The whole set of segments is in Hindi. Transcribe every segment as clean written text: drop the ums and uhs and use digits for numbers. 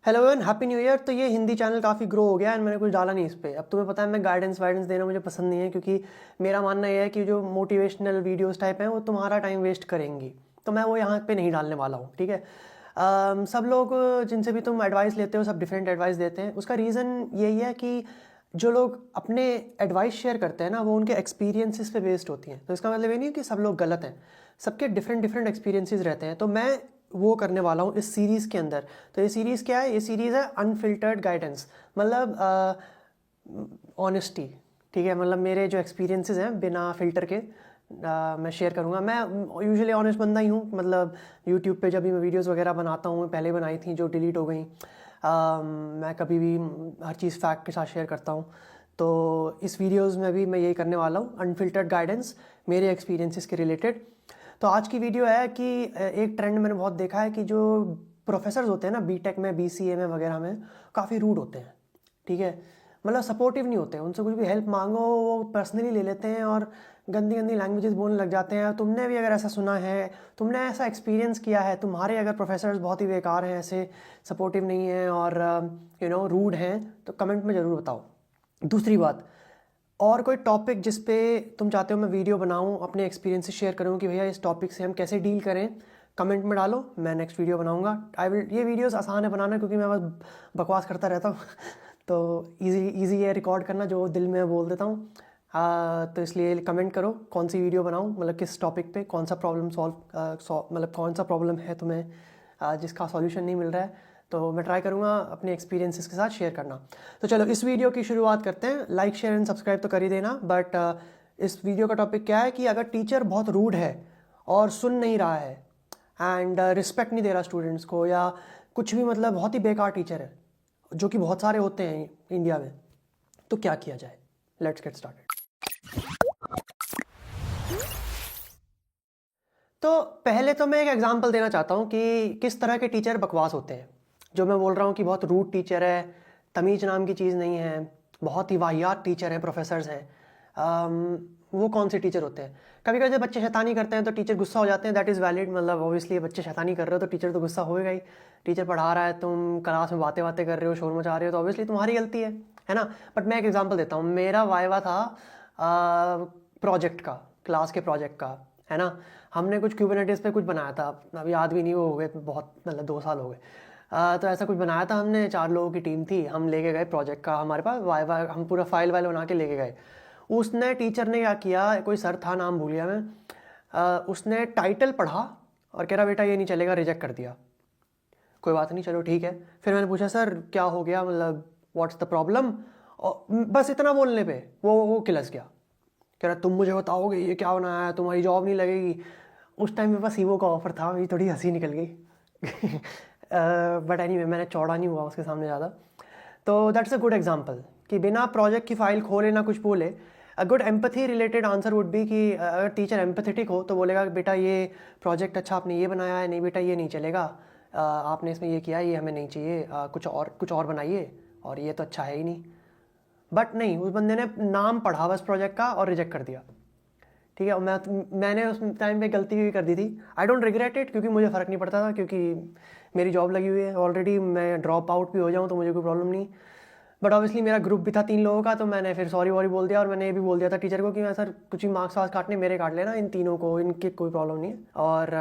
Hello everyone, happy new year. तो ये हिंदी चैनल काफ़ी ग्रो हो गया एंड मैंने कुछ डाला नहीं इस पर। अब तुम्हें पता है मैं गाइडेंस वाइडेंस देना मुझे पसंद नहीं है, क्योंकि मेरा मानना यह है कि जो मोटिवेशनल वीडियोस टाइप हैं वो तुम्हारा टाइम वेस्ट करेंगी, तो मैं वो यहाँ पे नहीं डालने वाला हूँ। ठीक है। सब लोग जिनसे भी तुम एडवाइस लेते हो सब डिफरेंट एडवाइस देते हैं। उसका रीज़न यही है कि जो लोग अपने एडवाइस शेयर करते हैं ना, वो उनके एक्सपीरियंसेस पे बेस्ड होती हैं। तो इसका मतलब ये नहीं है कि सब लोग गलत हैं, सबके डिफरेंट डिफरेंट एक्सपीरियंसेस रहते हैं। तो मैं वो करने वाला हूँ इस सीरीज़ के अंदर। तो ये सीरीज़ क्या है? ये सीरीज़ है अनफिल्टर्ड गाइडेंस, मतलब ऑनेस्टी। ठीक है, मतलब मेरे जो एक्सपीरियंसेस हैं बिना फ़िल्टर के मैं शेयर करूँगा। मैं यूजुअली ऑनेस्ट बंदा ही हूँ, मतलब यूट्यूब पे जब भी मैं वीडियोस वगैरह बनाता हूँ, पहले बनाई थी जो डिलीट हो गई, मैं कभी भी हर चीज़ फैक्ट के साथ शेयर करता हूँ। तो इस वीडियोस में भी मैं यही करने वाला हूँ, अनफिल्टर्ड गाइडेंस मेरे एक्सपीरियंसेस के रिलेटेड। तो आज की वीडियो है कि एक ट्रेंड मैंने बहुत देखा है कि जो प्रोफेसर्स होते हैं ना बीटेक में, बीसीए में वगैरह में, काफ़ी रूड होते हैं। ठीक है, मतलब सपोर्टिव नहीं होते। उनसे कुछ भी हेल्प मांगो वो पर्सनली ले लेते हैं और गंदी गंदी लैंग्वेजेस बोलने लग जाते हैं। तुमने भी अगर ऐसा सुना है, तुमने ऐसा एक्सपीरियंस किया है, तुम्हारे अगर प्रोफेसर्स बहुत ही बेकार हैं, ऐसे सपोर्टिव नहीं हैं और रूड हैं, तो कमेंट में ज़रूर बताओ। दूसरी बात, और कोई टॉपिक जिस पे तुम चाहते हो मैं वीडियो बनाऊं, अपने एक्सपीरियंस से शेयर करूं कि भैया इस टॉपिक से हम कैसे डील करें, कमेंट में डालो, मैं नेक्स्ट वीडियो बनाऊंगा। ये वीडियोस आसान है बनाना क्योंकि मैं बस बकवास करता रहता हूँ तो इजी है रिकॉर्ड करना, जो दिल में बोल देता हूँ। तो इसलिए कमेंट करो कौन सी वीडियो बनाऊँ, मतलब किस टॉपिक पे, कौन सा प्रॉब्लम मतलब कौन सा प्रॉब्लम है तुम्हें जिसका सॉल्यूशन नहीं मिल रहा है। तो मैं ट्राई करूँगा अपने एक्सपीरियंसेस के साथ शेयर करना। तो चलो इस वीडियो की शुरुआत करते हैं। लाइक शेयर एंड सब्सक्राइब तो कर ही देना, बट इस वीडियो का टॉपिक क्या है कि अगर टीचर बहुत रूड है और सुन नहीं रहा है एंड रिस्पेक्ट नहीं दे रहा स्टूडेंट्स को, या कुछ भी, मतलब बहुत ही बेकार टीचर है, जो कि बहुत सारे होते हैं इंडिया में, तो क्या किया जाए। Let's get started. तो पहले तो मैं एक एग्जांपल देना चाहता हूँ कि किस तरह के टीचर बकवास होते हैं। जो मैं बोल रहा हूँ कि बहुत रूड टीचर है, तमीज़ नाम की चीज़ नहीं है, बहुत ही वाहियात टीचर हैं, प्रोफेसर्स हैं, वो कौन से टीचर होते हैं? कभी कभी जब बच्चे शैतानी करते हैं तो टीचर गुस्सा हो जाते हैं, दैट इज़ वैलिड। मतलब ऑब्वियसली बच्चे शैतानी कर रहे हो तो टीचर तो गुस्सा होएगा ही। टीचर पढ़ा रहा है, तुम क्लास में बातें बातें कर रहे हो, शोर मचा रहे हो, तो ऑब्वियसली तुम्हारी गलती है ना। बट मैं एक एग्जांपल देता हूँ। मेरा वाइवा था प्रोजेक्ट का, क्लास के प्रोजेक्ट का, है ना। हमने कुछ क्यूबरनेटिस पे कुछ बनाया था, अब याद भी नहीं, वो हो गए बहुत, मतलब 2 साल हो गए। तो ऐसा कुछ बनाया था हमने, 4 लोगों की टीम थी, हम लेके गए प्रोजेक्ट का, हमारे पास वाइवा, हम पूरा फाइल वाइल बना के लेके गए। उसने, टीचर ने क्या किया, कोई सर था, नाम भूल गया मैं, उसने टाइटल पढ़ा और कह रहा बेटा ये नहीं चलेगा, रिजेक्ट कर दिया। कोई बात नहीं, चलो ठीक है। फिर मैंने पूछा सर क्या हो गया, मतलब व्हाट्स द प्रॉब्लम, और बस इतना बोलने पे वो किलस गया। कह रहा तुम मुझे बताओगे ये क्या बनाया है, तुम्हारी जॉब नहीं लगेगी। उस टाइम मेरे पास ईवो का ऑफर था, मेरी थोड़ी हंसी निकल गई बट एनीवे मैंने चौड़ा नहीं हुआ उसके सामने ज़्यादा। तो दैट्स अ गुड एग्जांपल कि बिना प्रोजेक्ट की फाइल खोले ना कुछ बोले। A good empathy related answer would be कि अगर टीचर एम्पथेटिक हो तो बोलेगा बेटा ये प्रोजेक्ट अच्छा आपने ये बनाया है, नहीं बेटा ये नहीं चलेगा, आपने इसमें ये किया है, ये हमें नहीं चाहिए, कुछ और बनाइए, और ये तो अच्छा है ही नहीं। बट नहीं, उस बंदे ने नाम पढ़ा बस प्रोजेक्ट का और रिजेक्ट कर दिया। ठीक है, और मैंने उस टाइम पे गलती भी कर दी थी। आई डोंट रिग्रेट इट, क्योंकि मुझे फ़र्क नहीं पड़ता था, क्योंकि मेरी जॉब लगी हुई है ऑलरेडी। मैं ड्रॉप आउट भी हो जाऊँ तो मुझे कोई प्रॉब्लम नहीं। बट ऑब्वियसली मेरा ग्रुप भी था 3 लोगों का, तो मैंने फिर सॉरी वॉरी बोल दिया, और मैंने ये भी बोल दिया था टीचर को कि मैं सर कुछ ही मार्क्स वार्क्स काटने मेरे काट लेना, इन तीनों को, इनकी कोई प्रॉब्लम नहीं है। और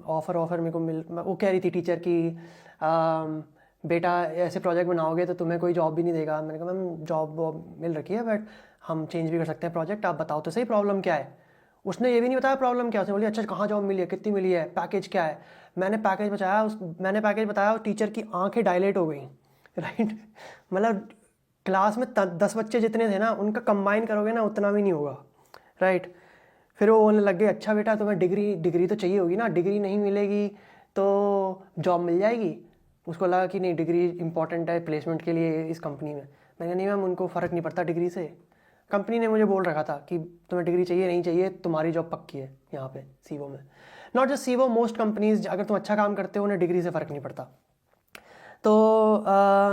ऑफ़र मेरे को वो कह रही थी टीचर कि बेटा ऐसे प्रोजेक्ट बनाओगे तो तुम्हें कोई जॉब भी नहीं देगा। मैंने कहा मैम जॉब वॉब मिल रखी है, बट हम चेंज भी कर सकते हैं प्रोजेक्ट, आप बताओ तो सही प्रॉब्लम क्या है। उसने ये भी नहीं बताया प्रॉब्लम क्या। उसने बोली अच्छा कहाँ जॉब मिली है, कितनी मिली है, पैकेज क्या है। मैंने पैकेज बताया, उस टीचर की आंखें डायलेट हो गई राइट। मतलब क्लास में 10 बच्चे जितने थे ना, उनका कंबाइन करोगे ना उतना भी नहीं होगा, राइट। फिर वो बोलने लग गए अच्छा बेटा तुम्हें डिग्री तो चाहिए होगी ना, डिग्री नहीं मिलेगी तो जॉब मिल जाएगी। उसको लगा कि नहीं डिग्री इंपॉर्टेंट है प्लेसमेंट के लिए इस कंपनी में। मैंने कहा नहीं मैम उनको फ़र्क नहीं पड़ता डिग्री से, कंपनी ने मुझे बोल रखा था कि तुम्हें डिग्री चाहिए नहीं चाहिए, तुम्हारी जॉब पक्की है यहाँ पे सीवो में। नॉट जस्ट सीवो, मोस्ट कंपनीज, अगर तुम अच्छा काम करते हो उन्हें डिग्री से फ़र्क नहीं पड़ता। तो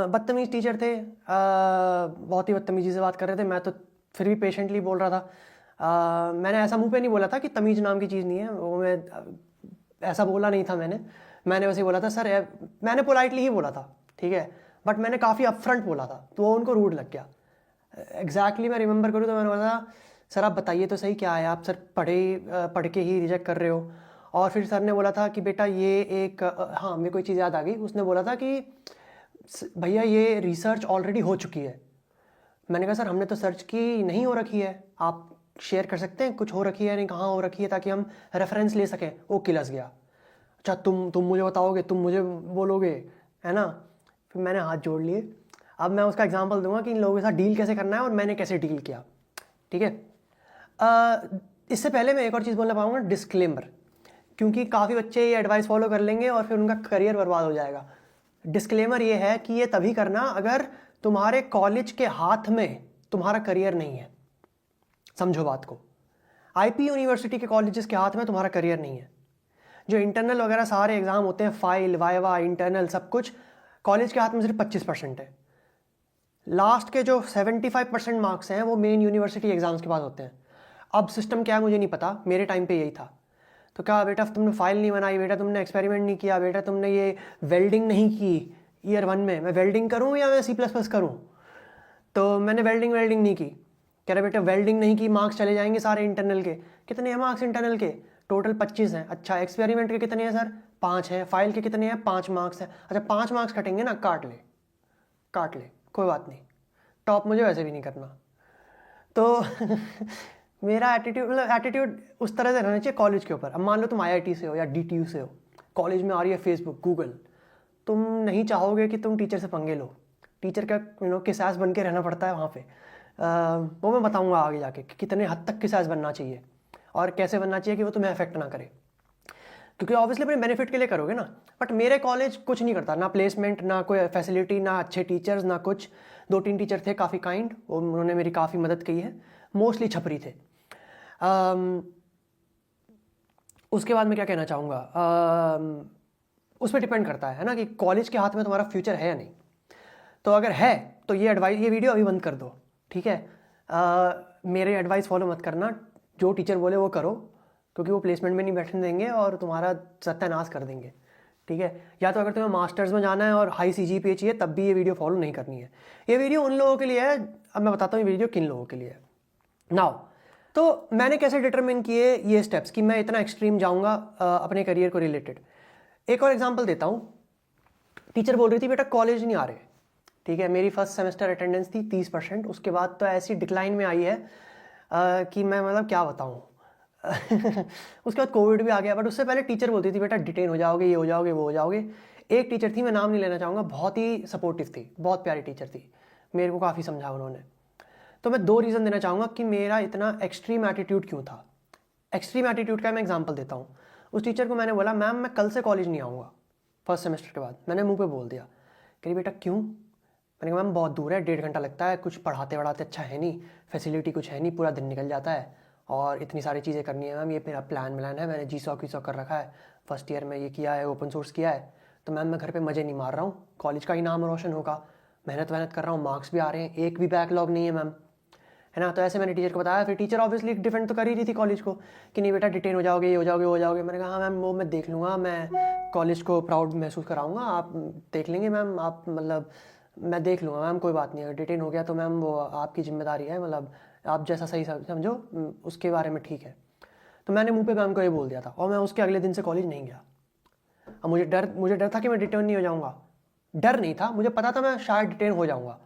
बदतमीज़ टीचर थे, बहुत ही बदतमीजी से बात कर रहे थे। मैं तो फिर भी पेशेंटली बोल रहा था। मैंने ऐसा मुंह पे नहीं बोला था कि तमीज़ नाम की चीज़ नहीं है, वो मैं ऐसा बोला नहीं था। मैंने वैसे ही बोला था सर मैंने पोलाइटली ही बोला था, ठीक है, बट मैंने काफ़ी अपफ्रंट बोला था तो वो उनको रूड लग गया। एग्जैक्टली मैं रिमेंबर करूँ तो मैंने बोला सर आप बताइए तो सही क्या है, आप सर पढ़ के ही रिजेक्ट कर रहे हो। और फिर सर ने बोला था कि बेटा ये एक हाँ मेरे को एक चीज़ याद आ गई, उसने बोला था कि भैया ये रिसर्च ऑलरेडी हो चुकी है। मैंने कहा सर हमने तो सर्च की नहीं हो रखी है, आप शेयर कर सकते हैं कुछ हो रखी है नहीं कहाँ हो रखी है ताकि हम रेफरेंस ले सकें। वो किलस गया, अच्छा तुम मुझे बताओगे, तुम मुझे बोलोगे, है ना। फिर मैंने हाथ जोड़ लिए। अब मैं उसका एग्जांपल दूंगा कि इन लोगों के साथ डील कैसे करना है और मैंने कैसे डील किया, ठीक है। इससे पहले मैं एक और चीज़ बोलना पाऊँगा, डिस्क्लेमर, क्योंकि काफ़ी बच्चे ये एडवाइस फॉलो कर लेंगे और फिर उनका करियर बर्बाद हो जाएगा। डिस्क्लेमर ये है कि ये तभी करना अगर तुम्हारे कॉलेज के हाथ में तुम्हारा करियर नहीं है। समझो बात को, आईपी यूनिवर्सिटी के कॉलेजेस के हाथ में तुम्हारा करियर नहीं है। जो इंटरनल वगैरह सारे एग्जाम होते हैं, फाइल वाइवा इंटरनल सब कुछ, कॉलेज के हाथ में सिर्फ 25% है। लास्ट के जो 75% मार्क्स हैं वो मेन यूनिवर्सिटी एग्जाम्स के पास होते हैं। अब सिस्टम क्या है मुझे नहीं पता, मेरे टाइम पे यही था। तो क्या बेटा तुमने फाइल नहीं बनाई, बेटा तुमने एक्सपेरिमेंट नहीं किया, बेटा तुमने ये वेल्डिंग नहीं की ईयर 1 में, मैं वेल्डिंग करूँ या मैं C++ करूँ। तो मैंने वेल्डिंग नहीं की। कह रहे बेटा वेल्डिंग नहीं की, मार्क्स चले जाएंगे सारे इंटरनल के। कितने हैं मार्क्स इंटरनल के? टोटल 25 हैं। अच्छा एक्सपेरिमेंट के कितने हैं सर? 5 हैं। फाइल के कितने हैं? 5 मार्क्स हैं। अच्छा 5 मार्क्स कटेंगे ना, काट ले कोई बात नहीं, टॉप मुझे वैसे भी नहीं करना। तो मेरा एटीट्यूड उस तरह से रहना चाहिए कॉलेज के ऊपर। अब मान लो तुम IIT से हो या DTU से हो, कॉलेज में आ रही है फेसबुक गूगल, तुम नहीं चाहोगे कि तुम टीचर से पंगे लो। टीचर का किसास बन के रहना पड़ता है वहाँ पे। वो मैं बताऊँगा आगे जाके कि कितने हद तक किसास बनना चाहिए और कैसे बनना चाहिए कि वो तुम्हें अफेक्ट ना करे, क्योंकि ऑब्वियसली अपने बेनिफिट के लिए करोगे ना। बट मेरे कॉलेज कुछ नहीं करता, ना प्लेसमेंट, ना कोई फैसिलिटी, ना अच्छे टीचर्स, ना कुछ। 2-3 टीचर थे काफ़ी काइंड, उन्होंने मेरी काफ़ी मदद की है, मोस्टली छपरी थे। उसके बाद मैं क्या कहना चाहूँगा, उस पर डिपेंड करता है ना कि कॉलेज के हाथ में तुम्हारा फ्यूचर है या नहीं। तो अगर है तो ये वीडियो अभी बंद कर दो, ठीक है। मेरे एडवाइस फॉलो मत करना, जो टीचर बोले वो करो, क्योंकि वो प्लेसमेंट में नहीं बैठने देंगे और तुम्हारा सत्यानाश कर देंगे, ठीक है। या तो अगर तुम्हें मास्टर्स में जाना है और हाई CGPA चाहिए तब भी ये वीडियो फॉलो नहीं करनी है। ये वीडियो उन लोगों के लिए है, अब मैं बताता हूँ ये वीडियो किन लोगों के लिए है। नाउ तो मैंने कैसे डिटरमिन किए ये स्टेप्स कि मैं इतना एक्सट्रीम जाऊँगा अपने करियर को रिलेटेड। एक और एग्जाम्पल देता हूँ। टीचर बोल रही थी बेटा कॉलेज नहीं आ रहे, ठीक है। मेरी फर्स्ट सेमेस्टर अटेंडेंस थी 30%, उसके बाद तो ऐसी डिक्लाइन में आई है कि मैं मतलब क्या बताऊँ। उसके बाद कोविड भी आ गया, बट उससे पहले टीचर बोलती थी बेटा डिटेन हो जाओगे, ये हो जाओगे, वो हो जाओगे। एक टीचर थी, मैं नाम नहीं लेना चाहूँगा, बहुत ही सपोर्टिव थी, बहुत प्यारी टीचर थी, मेरे को काफ़ी समझा उन्होंने। तो मैं 2 रीज़न देना चाहूँगा कि मेरा इतना एक्सट्रीम एटीट्यूड क्यों था। एक्सट्रीम एटीट्यूड का मैं एग्जांपल देता हूँ। उस टीचर को मैंने बोला मैम मैं कल से कॉलेज नहीं आऊँगा, फर्स्ट सेमेस्टर के बाद। मैंने मुंह पे बोल दिया। कह रही बेटा क्यों? मैंने कहा मैम बहुत दूर है, 1.5 घंटा लगता है, कुछ पढ़ाते वढ़ाते अच्छा है नहीं, फैसिलिटी कुछ है नहीं, पूरा दिन निकल जाता है और इतनी सारी चीज़ें करनी है मैम, ये मेरा प्लान है, मैंने GSOC कर रखा है, फर्स्ट ईयर में ये किया है, ओपन सोर्स किया है। तो मैम मैं घर पे मज़े नहीं मार रहा हूँ, कॉलेज का ही नाम रोशन होगा, मेहनत कर रहा हूँ, मार्क्स भी आ रहे हैं, एक भी बैकलॉग नहीं है मैम, है ना। तो ऐसे मैंने टीचर को बताया। फिर टीचर ऑब्वियसली डिफेंड तो कर ही रही थी कॉलेज को कि नहीं बेटा डिटेन हो जाओगे, ये हो जाओगे, वो हो जाओगे। मैंने कहा हाँ मैम वो मैं देख लूँगा, मैं कॉलेज को प्राउड महसूस कराऊँगा, आप देख लेंगे मैम, आप मतलब मैं देख लूँगा मैम, कोई बात नहीं, अगर डिटेन हो गया तो मैम वो आपकी जिम्मेदारी है, मतलब आप जैसा सही समझो उसके बारे में, ठीक है। तो मैंने मुँह पे मैम को ये बोल दिया था और मैं उसके अगले दिन से कॉलेज नहीं गया। अब मुझे डर था कि मैं डिटेन नहीं हो जाऊँगा। डर नहीं था, मुझे पता था मैं शायद डिटेन हो जाऊँगा,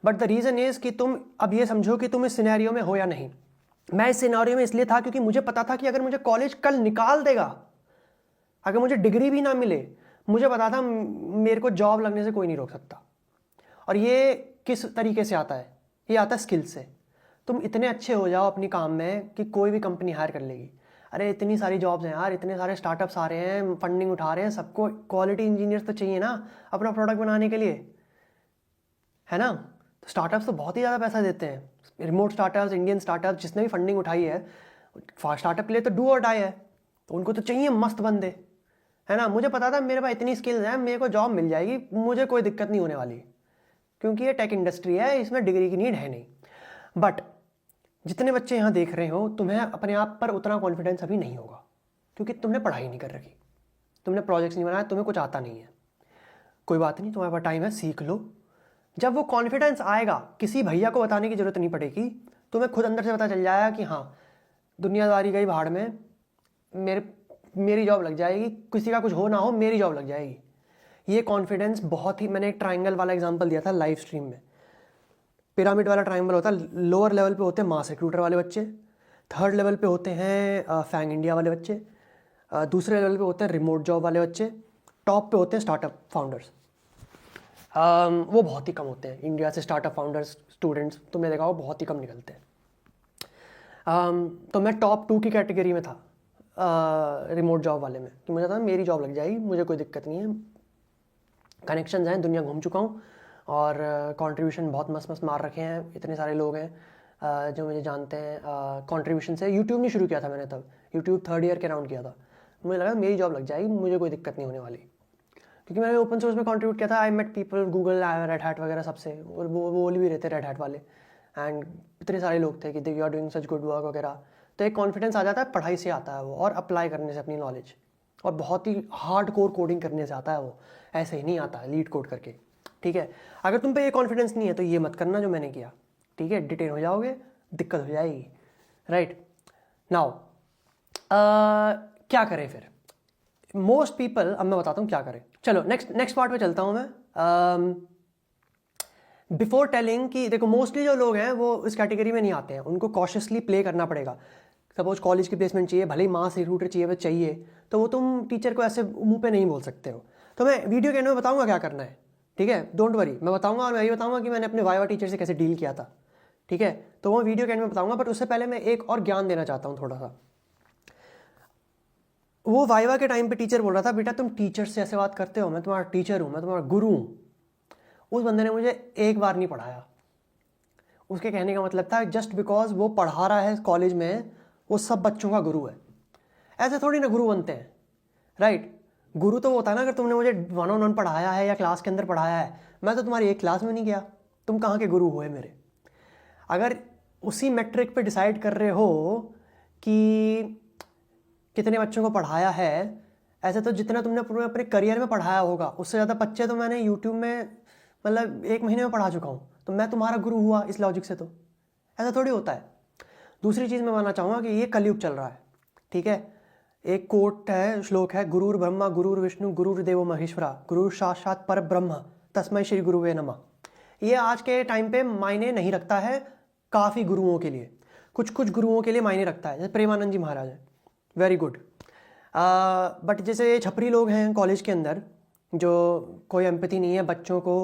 बट द रीज़न इज़ कि तुम अब ये समझो कि तुम इस सिनेरियो में हो या नहीं। मैं इस सिनेरियो में इसलिए था क्योंकि मुझे पता था कि अगर मुझे कॉलेज कल निकाल देगा, अगर मुझे डिग्री भी ना मिले, मुझे पता था मेरे को जॉब लगने से कोई नहीं रोक सकता। और ये किस तरीके से आता है? ये आता है स्किल से। तुम इतने अच्छे हो जाओ अपनी काम में कि कोई भी कंपनी हायर कर लेगी। अरे इतनी सारी जॉब्स हैं यार, इतने सारे स्टार्टअप्स आ रहे हैं, फंडिंग उठा रहे हैं, सबको क्वालिटी इंजीनियर्स तो चाहिए ना अपना प्रोडक्ट बनाने के लिए, है ना। तो स्टार्टअप्स तो बहुत ही ज़्यादा पैसा देते हैं, रिमोट स्टार्टअप्स, इंडियन स्टार्टअप्स, जिसने भी फंडिंग उठाई है, स्टार्टअप के लिए तो डू और डाई है, तो उनको तो चाहिए मस्त बंदे, है ना। मुझे पता था मेरे पास इतनी स्किल्स हैं, मेरे को जॉब मिल जाएगी, मुझे कोई दिक्कत नहीं होने वाली, क्योंकि ये टेक इंडस्ट्री है, इसमें डिग्री की नीड है नहीं। बट जितने बच्चे यहाँ देख रहे हो, तुम्हें अपने आप पर उतना कॉन्फिडेंस अभी नहीं होगा, क्योंकि तुमने पढ़ाई नहीं कर रखी, तुमने प्रोजेक्ट्स नहीं बनाया, तुम्हें कुछ आता नहीं है। कोई बात नहीं, तुम्हारे पास टाइम है, सीख लो। जब वो कॉन्फिडेंस आएगा, किसी भैया को बताने की ज़रूरत नहीं पड़ेगी, तुम्हें खुद अंदर से पता चल जाएगा कि हाँ, दुनियादारी गई भाड़ में, मेरी जॉब लग जाएगी, किसी का कुछ हो ना हो मेरी जॉब लग जाएगी। ये कॉन्फिडेंस बहुत ही, मैंने एक ट्राइंगल वाला एग्जांपल दिया था लाइव स्ट्रीम में। पिरामिड वाला ट्राइंगल होता है, लोअर लेवल पे होते हैं मास रिक्रूटर वाले बच्चे, थर्ड लेवल पे होते हैं फैंग इंडिया वाले बच्चे, दूसरे लेवल पे होते हैं रिमोट जॉब वाले बच्चे, टॉप पे होते हैं स्टार्टअप फाउंडर्स। वो बहुत ही कम होते हैं इंडिया से स्टार्टअप फाउंडर्स स्टूडेंट्स, तुमने देखा हो बहुत ही कम निकलते हैं। तो मैं टॉप 2 की कैटेगरी में था रिमोट जॉब वाले में, कि मुझे था मेरी जॉब लग जाएगी, मुझे कोई दिक्कत नहीं है, कनेक्शंस हैं, दुनिया घूम चुका हूँ और कंट्रीब्यूशन बहुत मस्त मस्त मार रखे हैं, इतने सारे लोग हैं जो मुझे जानते हैं कंट्रीब्यूशन से। यूट्यूब नहीं शुरू किया था मैंने, तब यूट्यूब 3rd ईयर के राउंड किया था, मुझे लगा मेरी जॉब लग जाएगी, मुझे कोई दिक्कत नहीं होने वाली, क्योंकि मैंने ओपन सोर्स में कंट्रीब्यूट किया था। I met people Google, Red Hat वगैरह सबसे, वो बोल भी रहते रेड हैट वाले, एंड इतने सारे लोग थे कि you are doing such good work वगैरह। तो एक कॉन्फिडेंस आ जाता है, पढ़ाई से आता है वो, और अप्लाई करने से अपनी नॉलेज, और बहुत ही हार्ड कोर कोडिंग करने से आता है वो, ऐसे ही नहीं आता है लीड कोड करके। ठीक है, अगर तुम पे ये कॉन्फिडेंस नहीं है तो ये मत करना जो मैंने किया, ठीक है, डिटेन हो जाओगे, दिक्कत हो जाएगी। राइट नाउ क्या करें फिर? मोस्ट पीपल, अब मैं बताता हूँ क्या करें। चलो नेक्स्ट पार्ट पे चलता हूँ मैं। बिफोर टेलिंग कि देखो, मोस्टली जो लोग हैं वो इस कैटेगरी में नहीं आते हैं, उनको कॉशियसली प्ले करना पड़ेगा। सपोज कॉलेज की प्लेसमेंट चाहिए, भले ही मास रिक्रूटर चाहिए, वो चाहिए, तो वो तुम टीचर को ऐसे मुंह पे नहीं बोल सकते हो। तो मैं वीडियो के एंड में बताऊंगा क्या करना है, ठीक है, डोंट वरी, मैं बताऊंगा, और मैं ये बताऊंगा कि मैंने अपने वाइवा टीचर से कैसे डील किया था, ठीक है, तो वो वीडियो के एंड में बताऊंगा। बट उससे पहले मैं एक और ज्ञान देना चाहता हूँ थोड़ा सा। वो वाइवा के टाइम पे टीचर बोल रहा था, बेटा तुम टीचर से ऐसे बात करते हो, मैं तुम्हारा टीचर हूँ, मैं तुम्हारा गुरु हूँ। उस बंदे ने मुझे एक बार नहीं पढ़ाया। उसके कहने का मतलब था जस्ट बिकॉज वो पढ़ा रहा है कॉलेज में, वो सब बच्चों का गुरु है। ऐसे थोड़ी ना गुरु बनते हैं, राइट। गुरु तो वो होता है ना, अगर तुमने मुझे 1-on-1 पढ़ाया है या क्लास के अंदर पढ़ाया है, मैं तो तुम्हारी एक क्लास में नहीं गया, तुम कहाँ के गुरु हुए मेरे? अगर उसी मैट्रिक पे डिसाइड कर रहे हो कि कितने बच्चों को पढ़ाया है, ऐसे तो जितना तुमने पूरे अपने करियर में पढ़ाया होगा उससे ज़्यादा बच्चे तो मैंने यूट्यूब में मतलब 1 महीने में पढ़ा चुका हूँ, तो मैं तुम्हारा गुरु हुआ इस लॉजिक से? तो ऐसा थोड़ी होता है। दूसरी चीज़ मैं मानना चाहूँगा कि ये कलयुग चल रहा है, ठीक है। एक कोट है, श्लोक है, गुरुर ब्रह्मा गुरुर विष्णु गुरुर्देवो महेश्वरा गुरुर साक्षात पर ब्रह्म तस्मै श्री गुरुवे नमः। ये आज के टाइम पे मायने नहीं रखता है काफ़ी गुरुओं के लिए, कुछ कुछ गुरुओं के लिए मायने रखता है, जैसे प्रेमानंद जी महाराज हैं, वेरी गुड। बट जैसे छपरी लोग हैं कॉलेज के अंदर, जो कोई एम्पैथी नहीं है बच्चों को।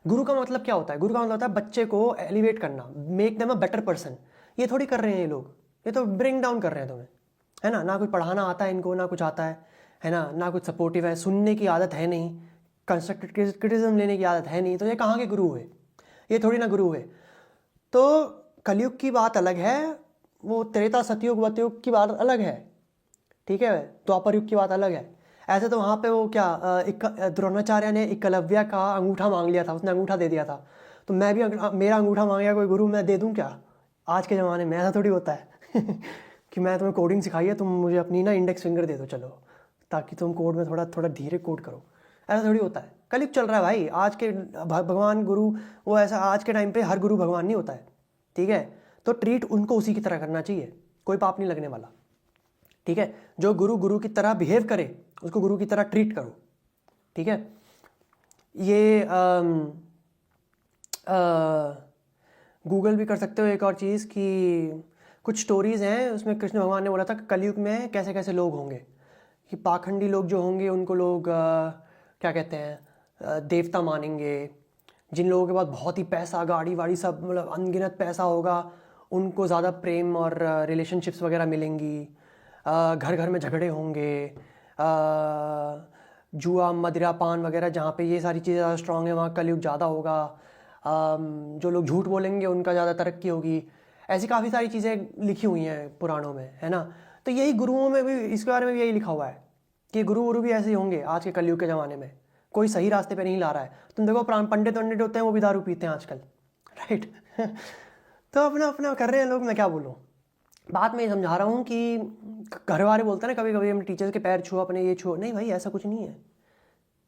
गुरु का मतलब क्या होता है? गुरु का मतलब होता है बच्चे को एलिवेट करना, make them a better person. ये थोड़ी कर रहे हैं ये लोग, ये तो ब्रिंग डाउन कर रहे हैं तुम्हें, है ना। ना कुछ पढ़ाना आता है इनको, ना कुछ आता है ना, ना कुछ सपोर्टिव है, सुनने की आदत है नहीं, कंस्ट्रक्टिव क्रिटिसिज्म लेने की आदत है नहीं, तो ये कहाँ के गुरु हुए? ये थोड़ी ना गुरु हुए। तो कलयुग की बात अलग है, वो त्रेता सतयुग वतयुग की बात अलग है, ठीक है, द्वापर युग की बात अलग है। ऐसे तो वहाँ पे वो क्या द्रोणाचार्य ने एकलव्य का अंगूठा मांग लिया था, उसने अंगूठा दे दिया था, तो मैं भी मेरा अंगूठा मांग गया कोई गुरु, मैं दे दूँ क्या? आज के ज़माने में ऐसा थोड़ी होता है कि मैं तुम्हें कोडिंग सिखाई है, तुम मुझे अपनी ना इंडेक्स फिंगर दे दो चलो, ताकि तुम कोड में थोड़ा थोड़ा धीरे कोड करो। ऐसा थोड़ी होता है, कलयुग चल रहा है भाई। आज के भगवान गुरु वो ऐसा, आज के टाइम पे हर गुरु भगवान नहीं होता है, ठीक है। तो ट्रीट उनको उसी की तरह करना चाहिए, कोई पाप नहीं लगने वाला, ठीक है। जो गुरु गुरु की तरह बिहेव करे उसको गुरु की तरह ट्रीट करो, ठीक है। ये गूगल भी कर सकते हो एक और चीज़ कि कुछ स्टोरीज़ हैं उसमें कृष्ण भगवान ने बोला था कि कलयुग में कैसे कैसे लोग होंगे, कि पाखंडी लोग जो होंगे उनको लोग क्या कहते हैं, देवता मानेंगे। जिन लोगों के पास बहुत ही पैसा, गाड़ी वाड़ी सब, मतलब अनगिनत पैसा होगा, उनको ज़्यादा प्रेम और रिलेशनशिप्स वगैरह मिलेंगी। घर घर में झगड़े होंगे, जुआ मदिरा पान वगैरह, जहाँ पे ये सारी चीज़ें ज़्यादा स्ट्रांग है वहाँ कलयुग ज़्यादा होगा। जो लोग झूठ बोलेंगे उनका ज़्यादा तरक्की होगी। ऐसी काफ़ी सारी चीज़ें लिखी हुई हैं पुराणों में, है ना। तो यही गुरुओं में भी, इसके बारे में भी यही लिखा हुआ है कि गुरु भी ऐसे ही होंगे आज के कलयुग के ज़माने में, कोई सही रास्ते पे नहीं ला रहा है। तुम देखो पंडित होते हैं वो भी दारू पीते हैं आजकल, राइट तो अपना अपना कर रहे हैं लोग, मैं क्या बोलूँ। बात मैं ये समझा रहा हूँ कि घर वाले बोलते हैं ना कभी कभी, हमने टीचर्स के पैर छुओ, अपने ये छुओ, नहीं भाई ऐसा कुछ नहीं है।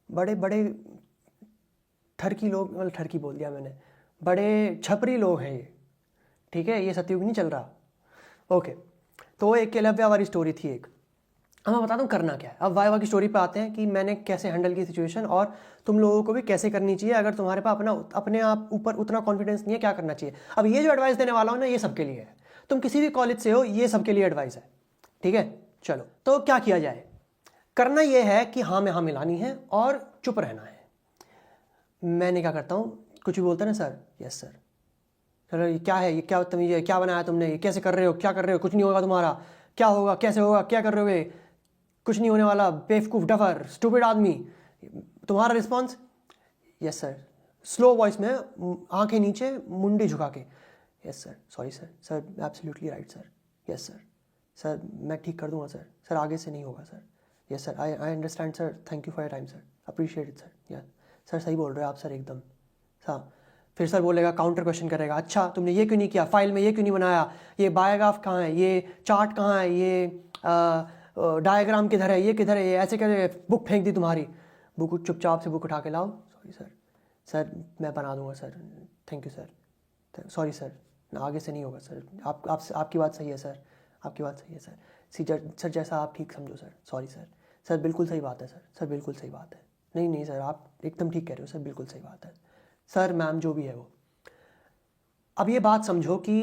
बड़े बड़े ठरकी लोग, मतलब ठरकी बोल दिया मैंने, बड़े छपरी लोग हैं ये, ठीक है, ये सतयुग नहीं चल रहा। ओके, तो एकलव्य वाली स्टोरी थी एक। अब मैं बताता हूँ करना क्या है। अब वाइवा की स्टोरी पे आते हैं कि मैंने कैसे हैंडल की सिचुएशन, और तुम लोगों को भी कैसे करनी चाहिए अगर तुम्हारे पास अपने आप ऊपर उतना कॉन्फिडेंस नहीं है, क्या करना चाहिए। अब ये जो एडवाइस देने वाला हूँ ना, ये सबके लिए है। तुम किसी भी कॉलेज से हो, ये सबके लिए एडवाइस है, ठीक है। चलो, तो क्या किया जाए। करना ये है कि हाँ में हाँ मिलानी है और चुप रहना है। मैंने क्या करता हूँ, कुछ भी बोलता है ना, सर यस सर, चलो ये क्या है, ये क्या तमीज़ है, क्या बनाया तुमने, ये कैसे कर रहे हो, क्या कर रहे हो, कुछ नहीं होगा तुम्हारा, क्या होगा, कैसे होगा, क्या कर रहे हो, कुछ नहीं होने वाला, बेवकूफ़, डफर, स्टूपिड आदमी। तुम्हारा response yes sir, slow voice में, आंखें नीचे, मुंडी झुका के, yes sir, sorry sir, sir absolutely right sir, yes sir, sir मैं ठीक कर दूंगा सर, सर आगे से नहीं होगा sir, yes sir, I understand sir, thank you for your time sir, appreciate it sir, या सर सही बोल रहे हो आप सर एकदम। हाँ, फिर सर बोलेगा, काउंटर क्वेश्चन करेगा, अच्छा तुमने ये क्यों नहीं किया, फाइल में ये क्यों नहीं बनाया, ये बायोग्राफ कहाँ है, ये चार्ट कहाँ है, ये डायग्राम किधर है, ये किधर है, ये ऐसे करे, बुक फेंक दी तुम्हारी, बुक चुपचाप से बुक उठा के लाओ, सॉरी सर, सर मैं बना दूंगा sir, thank you sir, sorry sir, आगे से नहीं होगा सर, आपकी बात सही है सर, आपकी बात सही है सर, सर जैसा आप ठीक समझो सर, सॉरी सर, सर बिल्कुल सही बात है सर, सर बिल्कुल सही बात है, नहीं नहीं सर आप एकदम ठीक कह रहे हो सर, बिल्कुल सही बात है सर, मैम जो भी है वो। अब ये बात समझो कि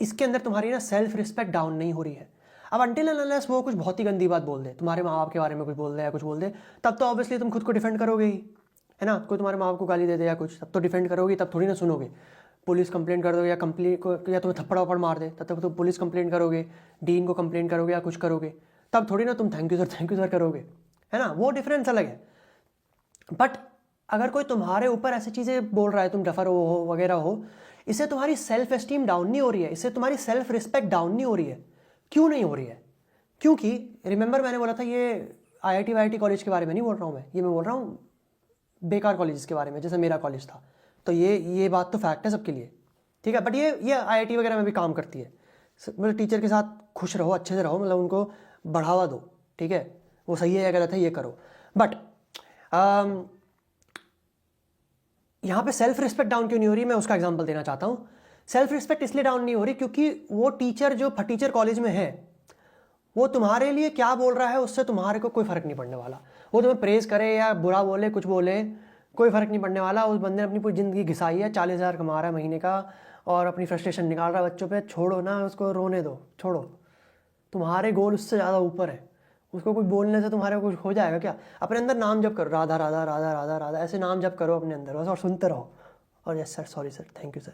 इसके अंदर तुम्हारी ना सेल्फ रिस्पेक्ट डाउन नहीं हो रही है। अब अनटिल अनलेस वो कुछ बहुत ही गंदी बात बोल दे, तुम्हारे माँ बाप के बारे में कुछ बोल दे या कुछ बोल दे, तब तो ऑब्वियसली तुम खुद को डिफेंड करोगे ही, है ना। कोई तुम्हारे माँ बाप को गाली दे दे या कुछ, तब तो डिफेंड करोगे, तब थोड़ी ना सुनोगे। पुलिस कंप्लेंट कर दोगे या कंप्लेन को, या तुम्हें थप्पड़ वप्पड़ मार दे, तब तक तुम पुलिस कंप्लेंट करोगे, डीन को कंप्लेंट करोगे या कुछ करोगे, तब थोड़ी ना तुम थैंक यू सर करोगे, है ना। वो डिफरेंस अलग है। बट अगर कोई तुम्हारे ऊपर ऐसी चीज़ें बोल रहा है, तुम डफर हो वगैरह हो, इससे तुम्हारी सेल्फ एस्टीम डाउन नहीं हो रही है, इससे तुम्हारी सेल्फ रिस्पेक्ट डाउन नहीं हो रही है। क्यों नहीं हो रही है? क्योंकि रिमेंबर मैंने बोला था, ये आईआईटी वाईआईटी कॉलेज के बारे में नहीं बोल रहा हूँ मैं बोल रहा हूँ बेकार कॉलेज के बारे में, जैसे मेरा कॉलेज था। तो ये बात तो फैक्ट है सबके लिए, ठीक है। बट ये आईआईटी वगैरह में भी काम करती है। मतलब टीचर के साथ खुश रहो, अच्छे से रहो, मतलब उनको बढ़ावा दो, ठीक है। वो सही है या गलत है ये करो। बट यहाँ पे सेल्फ रिस्पेक्ट डाउन क्यों नहीं हो रही, मैं उसका एग्जांपल देना चाहता हूँ। सेल्फ रिस्पेक्ट इसलिए डाउन नहीं हो रही क्योंकि वो टीचर जो टीचर कॉलेज में है, वो तुम्हारे लिए क्या बोल रहा है उससे तुम्हारे को कोई फर्क नहीं पड़ने वाला। वो तुम्हें प्रेज करे या बुरा बोले, कुछ बोले, कोई फर्क नहीं पड़ने वाला। उस बंदे ने अपनी पूरी ज़िंदगी घिसाई है, 40,000 कमा रहा है महीने का, और अपनी फ्रस्ट्रेशन निकाल रहा है बच्चों पे। छोड़ो ना उसको, रोने दो, छोड़ो। तुम्हारे गोल उससे ज़्यादा ऊपर है। उसको कुछ बोलने से तुम्हारे कुछ हो जाएगा क्या? अपने अंदर नाम जप करो, राधा राधा राधा राधा राधा, ऐसे नाम जप करो अपने अंदर बस, और सुनते रहो। और yes sir, sorry sir, thank you sir.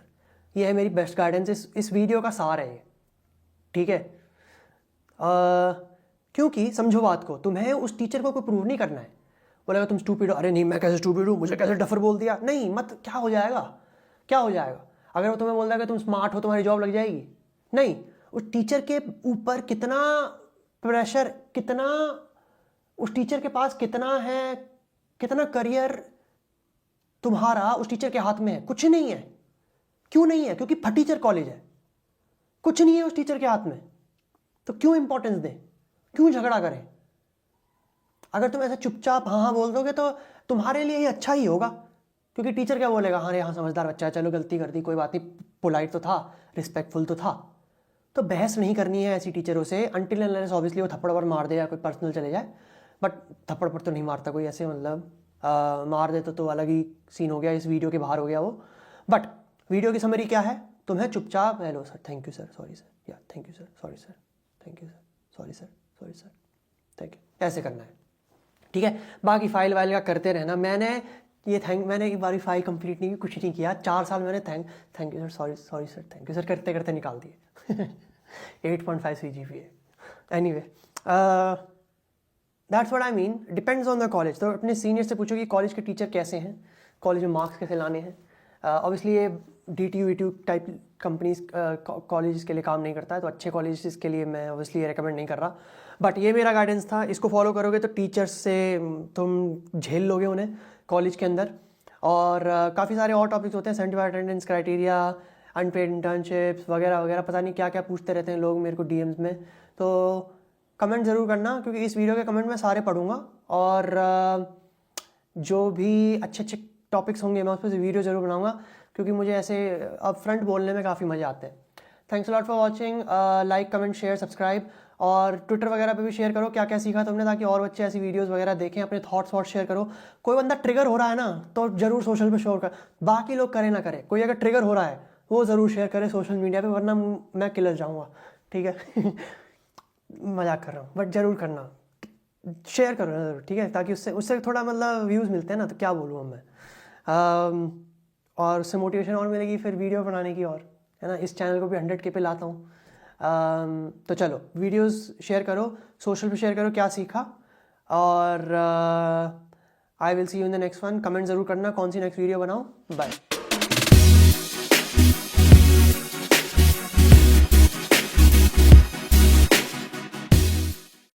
ये है मेरी बेस्ट गाइडेंस, इस वीडियो का सार है ये, ठीक है। क्योंकि समझो बात को, तुम्हें उस टीचर को कोई प्रूव नहीं करना है। बोलेगा तुम स्टूपिड हो, अरे नहीं मैं कैसे स्टूपिड हूँ, मुझे कैसे डफर बोल दिया, नहीं मत, क्या हो जाएगा, क्या हो जाएगा। अगर वो तुम्हें बोल देगा तुम स्मार्ट हो, तुम्हारी जॉब लग जाएगी, नहीं। उस टीचर के ऊपर कितना प्रेशर, कितना उस टीचर के पास कितना है, कितना करियर तुम्हारा उस टीचर के हाथ में है? कुछ नहीं है। क्यों नहीं है? क्योंकि फटीचर कॉलेज है, कुछ नहीं है उस टीचर के हाथ में। तो क्यों इंपॉर्टेंस दें, क्यों झगड़ा करें? अगर तुम ऐसे चुपचाप हाँ हाँ बोल दोगे तो तुम्हारे लिए ही अच्छा ही होगा, क्योंकि टीचर क्या बोलेगा, हाँ रे हाँ समझदार बच्चा है, चलो गलती कर दी, कोई बात नहीं, पोलाइट तो था, रिस्पेक्टफुल तो था। तो बहस नहीं करनी है ऐसी टीचरों से, अनटिल अनलेस ऑब्वियसली वो थप्पड़ पर मार दे या कोई पर्सनल चले जाए। बट थप्पड़ पर तो नहीं मारता कोई ऐसे, मतलब मार दे तो अलग ही सीन हो गया, इस वीडियो के बाहर हो गया वो। बट वीडियो की समरी क्या है, तुम्हें चुपचाप hello sir, thank you sir, sorry sir, या thank you sir, sorry sir, thank you sir, sorry sir, sorry sir, thank you, ऐसे करना है, ठीक है। बाकी फाइल वाइल का करते रहना। मैंने एक बार फाइल कंप्लीट नहीं की, कुछ नहीं किया, 4 साल मैंने thank you sir, sorry sorry sir, thank you sir करते करते निकाल दिए 8.5 CGPA। Anyway, that's what I mean, depends on the college. तो अपने सीनियर से पूछो कि कॉलेज के टीचर कैसे हैं, कॉलेज में मार्क्स कैसे लाने हैं। ऑब्वियसली ये DTU टाइप कंपनीज कॉलेज के लिए काम नहीं करता है, तो अच्छे कॉलेज के लिए मैं ऑब्वियसली रेकमेंड नहीं कर रहा। बट ये मेरा गाइडेंस था, इसको फॉलो करोगे तो टीचर्स से तुम झेल लोगे उन्हें कॉलेज के अंदर। और काफ़ी सारे और टॉपिक्स होते हैं, 75 अटेंडेंस क्राइटेरिया, अनपेड इंटर्नशिप्स वगैरह वगैरह, पता नहीं क्या क्या पूछते रहते हैं लोग मेरे को DMs में। तो कमेंट ज़रूर करना, क्योंकि इस वीडियो के कमेंट मैं सारे पढ़ूंगा, और जो भी अच्छे अच्छे टॉपिक्स होंगे मैं उस पर वीडियो ज़रूर बनाऊंगा, क्योंकि मुझे ऐसे अब फ्रंट बोलने में काफ़ी मज़े आते हैं। Thanks a lot for watching. Like comment share subscribe, और ट्विटर वगैरह पे भी शेयर करो क्या क्या सीखा तुमने, ताकि और बच्चे ऐसी वीडियोस वगैरह देखें, अपने थॉट्स शेयर करो। कोई बंदा ट्रिगर हो रहा है ना तो ज़रूर सोशल पे शेयर कर, बाकी लोग करें ना करें, कोई अगर ट्रिगर हो रहा है वो ज़रूर शेयर करे सोशल मीडिया पे, वरना मैं किलर जाऊँगा, ठीक है। मजाक कर रहा हूँ, बट ज़रूर करना, शेयर करो ना ज़रूर, ठीक है, ताकि उससे उससे थोड़ा मतलब व्यूज़ मिलते हैं ना, तो क्या बोलूँ अब मैं। और उससे मोटिवेशन और मिलेगी फिर वीडियो बनाने की, और है ना, इस चैनल को भी 100K पे लाता हूँ। तो चलो वीडियोस शेयर करो, सोशल पे शेयर करो क्या सीखा, और I will see you in the next one. Comment ज़रूर करना कौन सी नेक्स्ट वीडियो बनाऊँ। बाय।